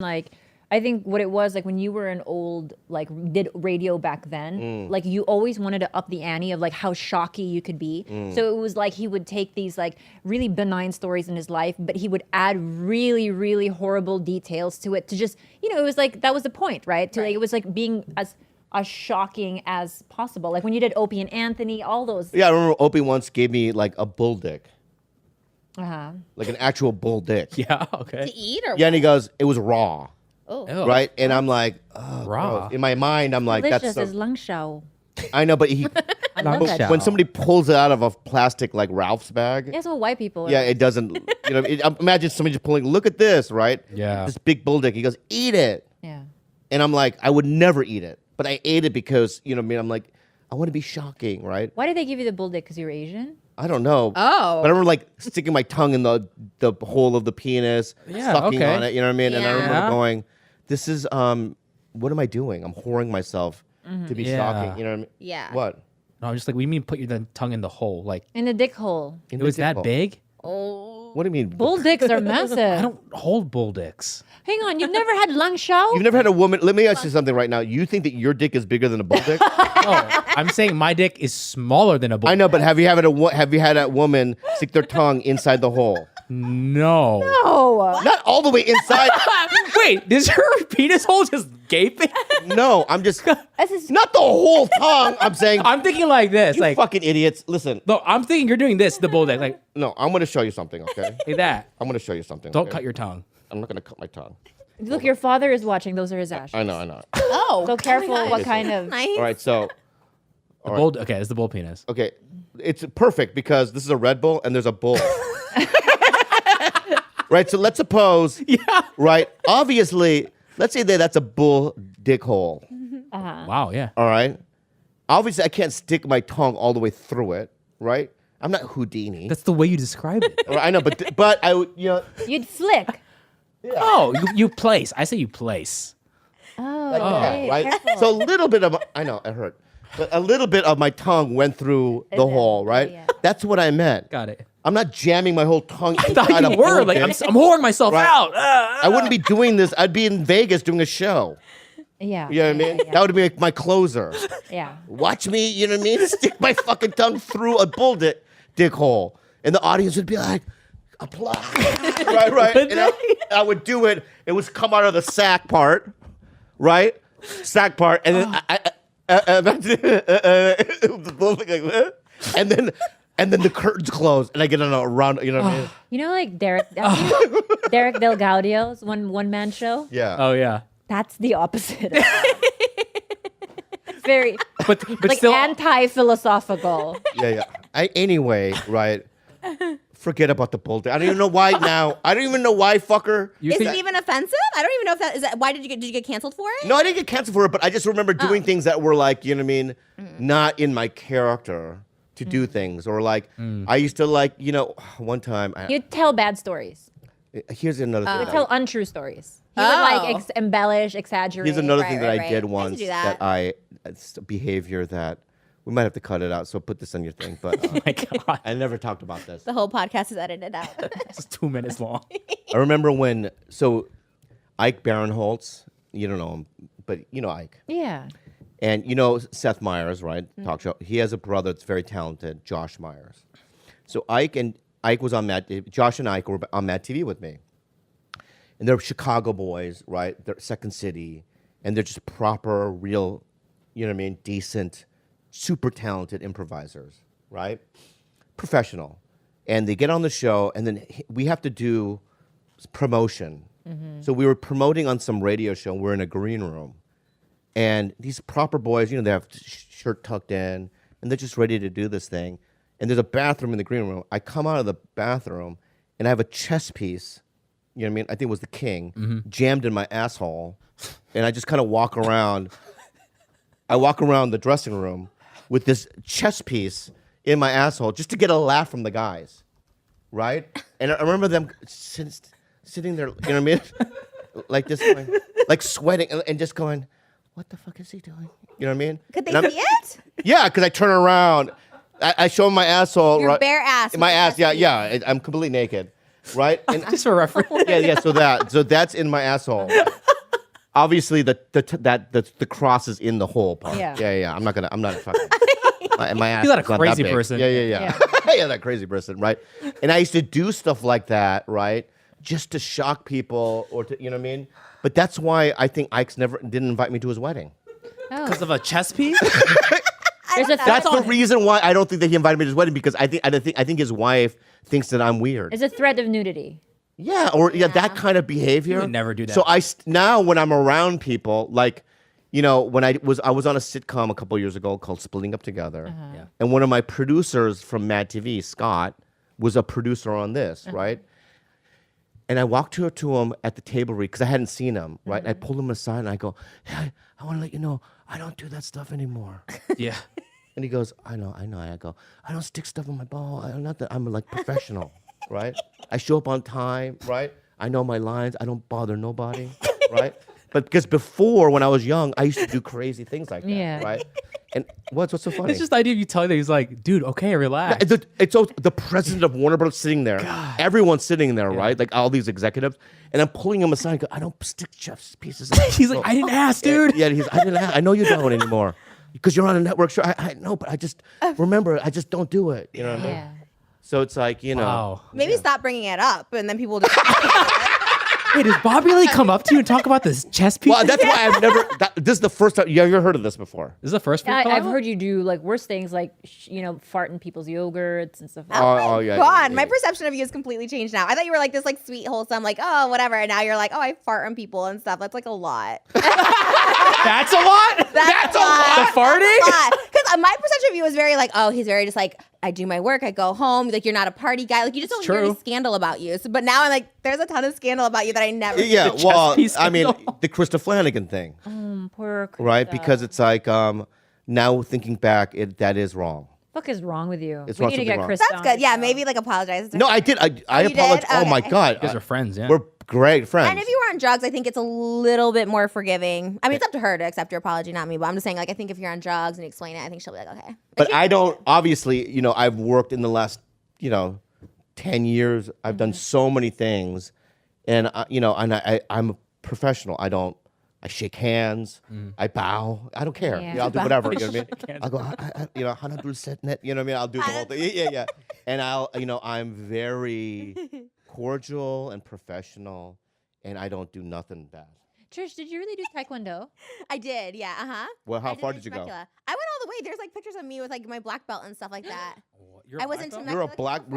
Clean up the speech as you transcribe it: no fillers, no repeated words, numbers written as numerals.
Like, I think what it was, like, when you were an old, like, did radio back then, like, you always wanted to up the ante of, like, how shocky you could be. So it was like he would take these, like, really benign stories in his life, but he would add really, really horrible details to it to just, you know, it was like, that was the point, right? Like, it was like being as shocking as possible. Like, when you did Opie and Anthony, all those. Yeah, I remember Opie once gave me, like, a bull dick. Uh-huh. Like an actual bull dick. Yeah, okay. To eat or Yeah, and he goes, it was raw. Oh. Ew. Right? And I'm like, oh, Raw. gross. In my mind, I'm like, Delicious that's so... as lung shao. I know, but he... I love that. Shao. when somebody pulls it out of a plastic, like, Ralph's bag... Yeah, that's what white people are. Yeah, it doesn't... You know, imagine somebody just pulling, look at this, right? Yeah. This big bull dick. He goes, eat it. Yeah. And I'm like, I would never eat it. But I ate it because, you know what I mean? I'm like, I want to be shocking, right? Why did they give you the bull dick? Because you were Asian? I don't know. Oh. But I remember like sticking my tongue in the hole of the penis, Yeah, sucking okay. on it, you know what I mean? And I remember Yeah. going, this is, what am I doing? I'm whoring myself to be Yeah. shocking, you know what I mean? Yeah. What? No, I'm just like, what do you mean put your tongue in the hole? Like, In the dick hole. In it the was dick that hole. big? Oh. What do you mean? Bull dicks are massive. I don't hold bull dicks. Hang on, you've never had lung shao? You've never had a woman, let me ask you something right now. You think that your dick is bigger than a bull dick? Oh, I'm saying my dick is smaller than a bull. I know, but have you had a woman stick their tongue inside the hole? No. Oh. Not all the way inside. Wait, is her penis hole just gaping? No, I'm just, This is not the whole tongue. I'm saying, I'm thinking like this. you Like, fucking idiots. Listen, no, I'm thinking you're doing this, the bull dick. Like no, I'm going to show you something, okay? that. I'm going to show you something. Don't okay? cut your tongue. I'm not going to cut my tongue. Look, your father is watching. Those are his ashes. I know. Oh. So careful my what gosh. kind of. Nice. All right, so, The bull. Okay, it's the bull penis. okay. It's perfect because this is a Red Bull and there's a bull. Right, so let's suppose, right, obviously, let's say that that's a bull dick hole, Wow. Yeah. all right? Obviously, I can't stick my tongue all the way through it, right? I'm not Houdini. That's the way you describe it. I know, but I would, you know, You'd flick. Oh, you place. I say you place. Oh, like that, okay, right? careful. So a little bit of, I know, it hurt. But a little bit of my tongue went through the Yeah, hole, right? yeah. That's what I meant. Got it. I'm not jamming my whole tongue I inside thought a you were bull like, dick. I'm whoring myself Right. out. I wouldn't be doing this. I'd be in Vegas doing a show. Yeah. You know what I mean? That would be like my closer. Yeah. Watch me, you know what I mean? Stick my fucking tongue through a bull dick hole. And the audience would be like, applause. right. Would And I would do it. It would come out of the sack part, right? Sack part. And then the bull thing like that. And then the curtains close and I get on a round, you know what I mean? You know, like Derek Del Gaudio's one man show. Yeah. Oh yeah. That's the opposite. Of that. Very But like still. anti-philosophical. Yeah. Anyway, right. Forget about the bull dick. I don't even know why now. I don't even know why, fucker. You Is think- it even offensive? I don't even know if that is that. Why did you get canceled for it? No, I didn't get canceled for it, but I just remember doing things that were like, you know what I mean, not in my character to do things. Or like, I used to like, you know, one time. You'd tell bad stories. Here's another thing. You'd that tell I- untrue stories. He would like Oh. embellish, exaggerate. Here's another Right, thing that right, I right. did I used to once do that that. it's a behavior that we might have to cut it out. So put this on your thing. But Oh my God. I never talked about this. The whole podcast is edited out. It's 2 minutes long. I remember when, so Ike Barinholtz, you don't know him, but you know Ike. Yeah. And you know Seth Meyers, right? Talk show. He has a brother that's very talented, Josh Myers. So Ike was on Josh and Ike were on Mad TV with me. And they're Chicago boys, right? They're Second City. And they're just proper, real, you know what I mean? Decent, super talented improvisers, right? Professional. And they get on the show and then we have to do promotion. So we were promoting on some radio show. We're in a green room. And these proper boys, you know, they have shirt tucked in, and they're just ready to do this thing. And there's a bathroom in the green room. I come out of the bathroom, and I have a chess piece, you know what I mean? I think it was the king, jammed in my asshole. And I just kind of walk around. I walk around the dressing room with this chess piece in my asshole just to get a laugh from the guys, right? And I remember them sitting there, you know what I mean? Like this, going, like sweating and just going, what the fuck is he doing? You know what I mean? Could they And see it? Yeah, because I turn around. I show him my asshole. Your right, bare ass. My with ass, the chest piece. yeah. I'm completely naked. right? And Just for reference. yeah. So that's in my asshole. Obviously, the cross is in the hole part. Yeah. I'm not fucking. My ass You're not a is that crazy big. person. Yeah. Yeah. Yeah, that crazy person, right? And I used to do stuff like that, right, just to shock people or to, you know what I mean? But that's why I think Ike's didn't invite me to his wedding. Because of a chess piece? There's a That's threat. the reason why I don't think that he invited me to his wedding, because I think his wife thinks that I'm weird. There's a threat of nudity. Yeah, or that kind of behavior. You would never do that. So now when I'm around people, like, you know, when I was on a sitcom a couple years ago called Splitting Up Together, Yeah. and one of my producers from Mad TV, Scott, was a producer on this, right? And I walked to him at the table read because I hadn't seen him, right? And I pulled him aside and I go, "Hey, I want to let you know I don't do that stuff anymore." Yeah. And he goes, I know. I go, "I don't stick stuff in my ball. I'm like professional, right? I show up on time, right? I know my lines. I don't bother nobody, right?" But because before, when I was young, I used to do crazy things like that, Yeah. right? And what's so funny? It's just the idea of you telling that he's like, dude, okay, relax. It's the president of Warner Bros. Sitting there. Everyone's sitting there, right? Like all these executives. And I'm pulling him aside and go, "I don't stick chef's pieces in." He's like, I didn't ask, dude. Yeah, I know you don't anymore. Because you're on a network show. I know, but I just remember, I just don't do it. You know what I mean? Yeah. So it's like, you know. Wow. Maybe stop bringing it up, and then people will just. Hey, does Bobby really come up to you and talk about this chess piece? Well, that's why I've never. This is the first time. You ever heard of this before? This is the first Yeah, one. I've heard you do like worse things, like fart in people's yogurts and stuff. Like Oh, yeah. God, yeah, my yeah. perception of you has completely changed now. I thought you were like this, like sweet, wholesome, like oh whatever, and now you're like oh I fart on people and stuff. That's like a lot. That's a lot? That's a lot. The farting? Because my perception of you was very like oh he's very just like I do my work, I go home. Like you're not a party guy. Like you just don't hear any true. scandal about you. So, but now I'm like there's a ton of scandal about you that I never. Yeah, chess well, piece I mean, scandal. the Krista Flanagan thing, Poor right? Krista. Because it's like, now thinking back, that is wrong. Fuck is wrong with you? It's We wrong, need to something get wrong. Chris. That's good. Yeah, maybe like apologize. No, I did. I you did? apologize. Oh my Okay. God. You guys are friends, yeah. We're great friends. And if you were on drugs, I think it's a little bit more forgiving. I mean, it's up to her to accept your apology, not me. But I'm just saying, like, I think if you're on drugs and you explain it, I think she'll be like, okay. But I don't, obviously, I've worked in the last, 10 years. I've done so many ththings. And, I'm a professional. I shake hands. I bow. I don't care. Yeah. I'll do whatever. You know what I Hands. mean? I'll go, Hana dul setnet. You know what I mean? I'll do the whole thing. Yeah. And I'm very cordial and professional. And I don't do nothing bad. Trish, did you really do taekwondo? I did, yeah, Well, how I far in did you go? Temecula. I went all the way. There's like pictures of me with like my black belt and stuff like that. You're a I was black in belt? Temecula. You're a black.